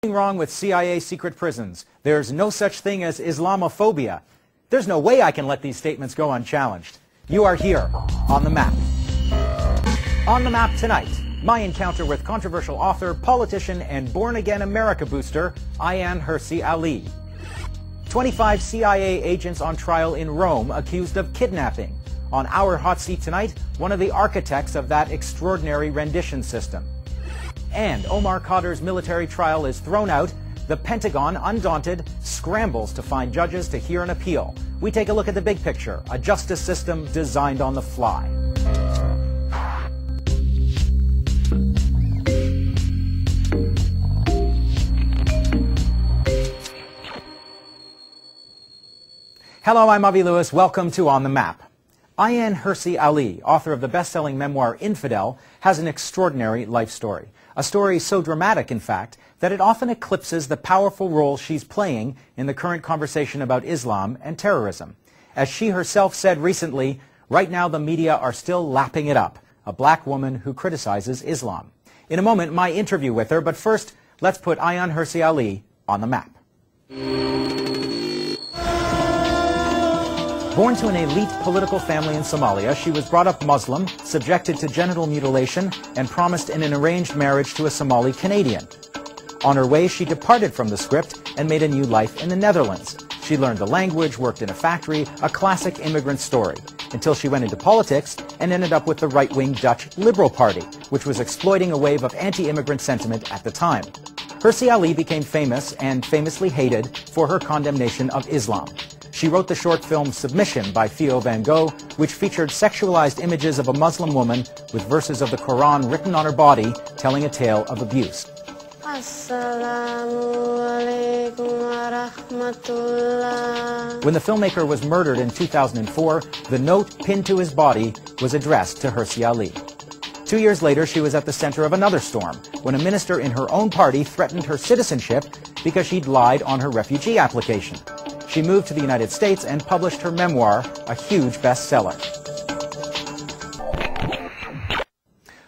Nothing wrong with CIA secret prisons. There's no such thing as Islamophobia. There's no way I can let these statements go unchallenged. You are here, on the map. On the map tonight, my encounter with controversial author, politician, and born-again America booster, Ayaan Hirsi Ali. 25 CIA agents on trial in Rome accused of kidnapping. On our hot seat tonight, one of the architects of that extraordinary rendition system. And Omar Khadr's military trial is thrown out. The Pentagon, undaunted, scrambles to find judges to hear an appeal. We take a look at the big picture, a justice system designed on the fly. Hello, I'm Avi Lewis. Welcome to On the Map. Ayaan Hirsi Ali, author of the best-selling memoir Infidel, has an extraordinary life story. A story so dramatic, in fact, that it often eclipses the powerful role she's playing in the current conversation about Islam and terrorism. As she herself said recently, right now the media are still lapping it up, a black woman who criticizes Islam. In a moment, my interview with her, but first, let's put Ayaan Hirsi Ali on the map. Born to an elite political family in Somalia, she was brought up Muslim, subjected to genital mutilation, and promised in an arranged marriage to a Somali Canadian. On her way, she departed from the script and made a new life in the Netherlands. She learned the language, worked in a factory, a classic immigrant story, until she went into politics and ended up with the right-wing Dutch Liberal Party, which was exploiting a wave of anti-immigrant sentiment at the time. Hirsi Ali became famous and famously hated for her condemnation of Islam. She wrote the short film Submission by Theo van Gogh, which featured sexualized images of a Muslim woman with verses of the Quran written on her body, telling a tale of abuse. When the filmmaker was murdered in 2004, the note pinned to his body was addressed to Hirsi Ali. 2 years later, she was at the center of another storm, when a minister in her own party threatened her citizenship because she'd lied on her refugee application. She moved to the United States and published her memoir, a huge bestseller.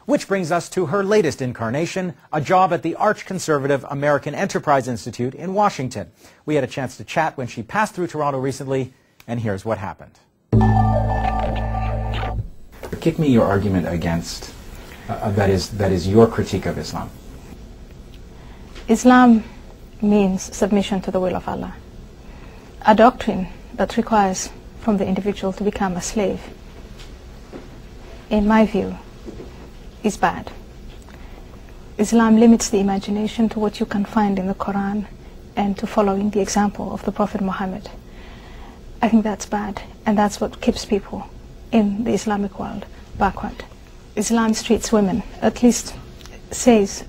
Which brings us to her latest incarnation, a job at the arch-conservative American Enterprise Institute in Washington. We had a chance to chat when she passed through Toronto recently, and here's what happened. Give me your argument against, that is your critique of Islam. Islam means submission to the will of Allah. A doctrine that requires from the individual to become a slave, in my view, is bad. Islam limits the imagination to what you can find in the Quran and to following the example of the Prophet Muhammad. I think that's bad, and that's what keeps people in the Islamic world backward. Islam treats women, at least says,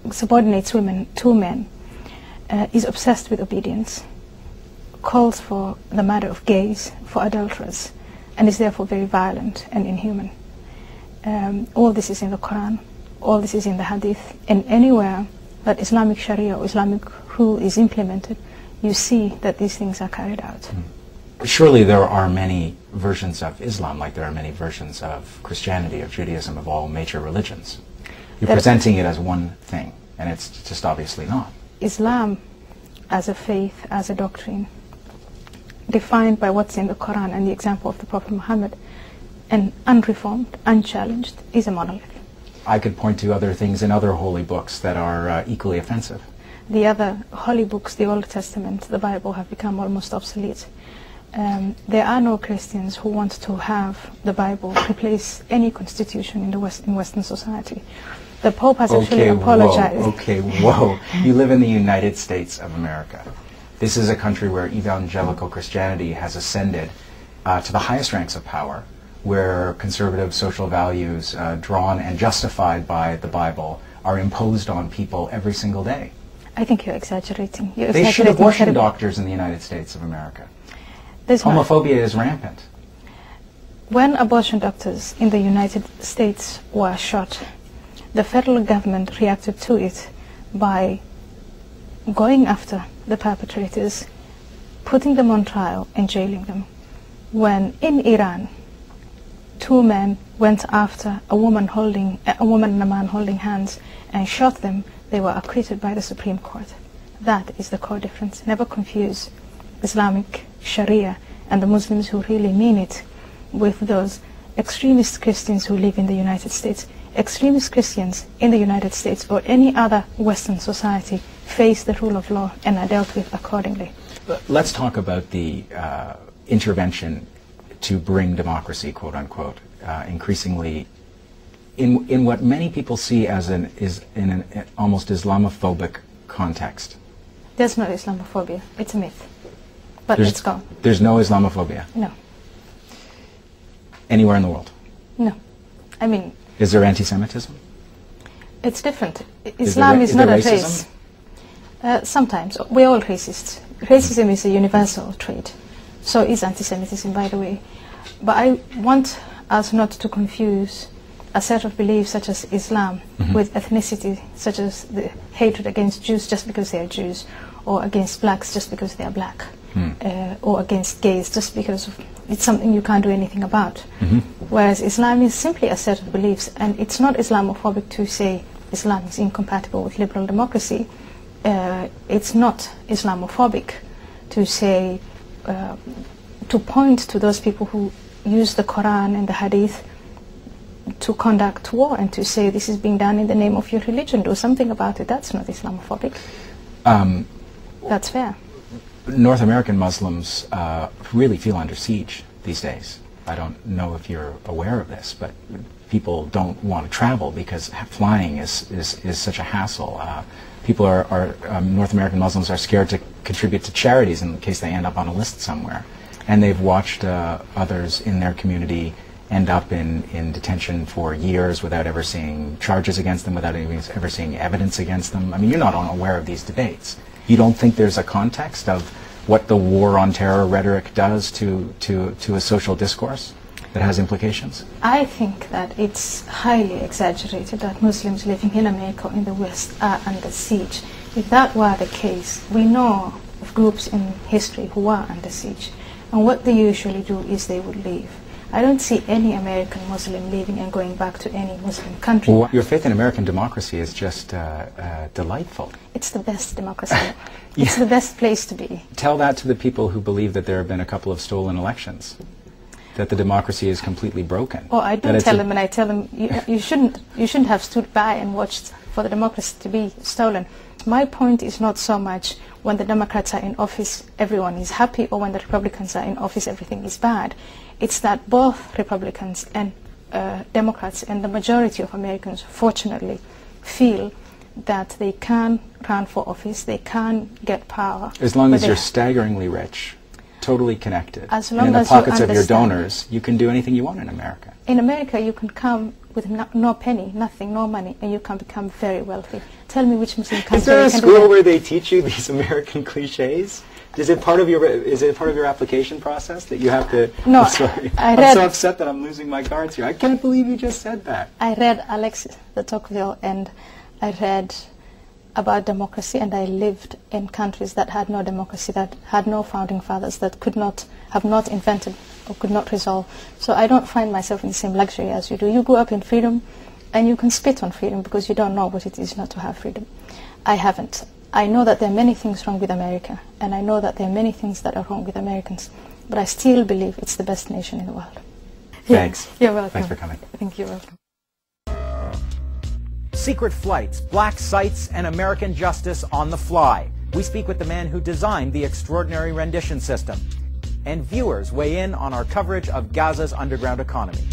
subordinates women to men, is obsessed with obedience, calls for the matter of gays for adulterers, and is therefore very violent and inhuman. All this is in the Quran, all this is in the Hadith, and anywhere that Islamic Sharia or Islamic rule is implemented, you see that these things are carried out. Surely there are many versions of Islam, like there are many versions of Christianity, of Judaism, of all major religions. You're presenting it as one thing, and it's just obviously not. Islam as a faith, as a doctrine, defined by what's in the Quran and the example of the Prophet Muhammad, and unreformed, unchallenged, is a monolith. I could point to other things in other holy books that are equally offensive. The other holy books, the Old Testament, the Bible, have become almost obsolete. There are no Christians who want to have the Bible replace any constitution in Western society. The Pope has actually apologized. Whoa. You live in the United States of America. This is a country where evangelical Christianity has ascended to the highest ranks of power, where conservative social values drawn and justified by the Bible are imposed on people every single day. I think you're exaggerating. They shoot abortion doctors in the United States of America. Homophobia is rampant. When abortion doctors in the United States were shot, the federal government reacted to it by going after the perpetrators, putting them on trial and jailing them. When in Iran, two men went after a woman and a man holding hands and shot them they were acquitted by the Supreme Court. That is the core difference. Never confuse Islamic Sharia and the Muslims who really mean it with those extremist Christians who live in the United States. Extremist Christians in the United States or any other Western society face the rule of law and are dealt with accordingly. Let's talk about the intervention to bring democracy, quote unquote, increasingly in what many people see as an almost Islamophobic context. There's no Islamophobia. It's a myth. But it's gone. There's no Islamophobia? No. Anywhere in the world? No. I mean... Is there anti-Semitism? It's different. Islam is not a race. Sometimes. We're all racists. Racism is a universal trait. So is anti-Semitism, by the way. But I want us not to confuse a set of beliefs such as Islam with ethnicity, such as the hatred against Jews just because they are Jews, or against blacks just because they are black, or against gays just because it's something you can't do anything about. Whereas Islam is simply a set of beliefs, and it's not Islamophobic to say Islam is incompatible with liberal democracy. It's not Islamophobic to say, to point to those people who use the Quran and the Hadith to conduct war and to say this is being done in the name of your religion. Do something about it. That's not Islamophobic. That's fair. North American Muslims really feel under siege these days. I don't know if you're aware of this, but people don't want to travel because flying is such a hassle. People North American Muslims are scared to contribute to charities in case they end up on a list somewhere. And they've watched others in their community end up in detention for years without ever seeing charges against them, without ever seeing evidence against them. I mean, you're not unaware of these debates. You don't think there's a context of what the war on terror rhetoric does to a social discourse that has implications? I think that it's highly exaggerated that Muslims living in America or in the West are under siege. If that were the case, we know of groups in history who are under siege. And what they usually do is they would leave. I don't see any American Muslim leaving and going back to any Muslim country. Well, your faith in American democracy is just delightful. It's the best democracy. It's the best place to be. Tell that to the people who believe that there have been a couple of stolen elections, that the democracy is completely broken. Oh, I do tell them, and I tell them, you shouldn't have stood by and watched for the democracy to be stolen. My point is not so much when the Democrats are in office, everyone is happy, or when the Republicans are in office, everything is bad. It's that both Republicans and Democrats and the majority of Americans, fortunately, feel that they can run for office, they can get power. As long as you're staggeringly rich, totally connected, as long and in as the pockets you of your donors, you can do anything you want in America. In America, you can come with no penny, nothing, no money, and you can become very wealthy. Tell me which Muslim country. Is there a school where they teach you these American cliches? Is it part of your application process that you have to? No, I'm sorry. I'm so upset that I'm losing my cards here. I can't believe you just said that. I read Alexis de Tocqueville, and I read about democracy, and I lived in countries that had no democracy, that had no founding fathers, that have not invented or could not resolve. So I don't find myself in the same luxury as you do. You grew up in freedom, and you can spit on freedom because you don't know what it is not to have freedom. I haven't. I know that there are many things wrong with America, and I know that there are many things that are wrong with Americans, but I still believe it's the best nation in the world. Thanks. You're welcome. Thanks for coming. Thank you. Welcome. Secret flights, black sites, and American justice on the fly. We speak with the man who designed the extraordinary rendition system. And viewers weigh in on our coverage of Gaza's underground economy.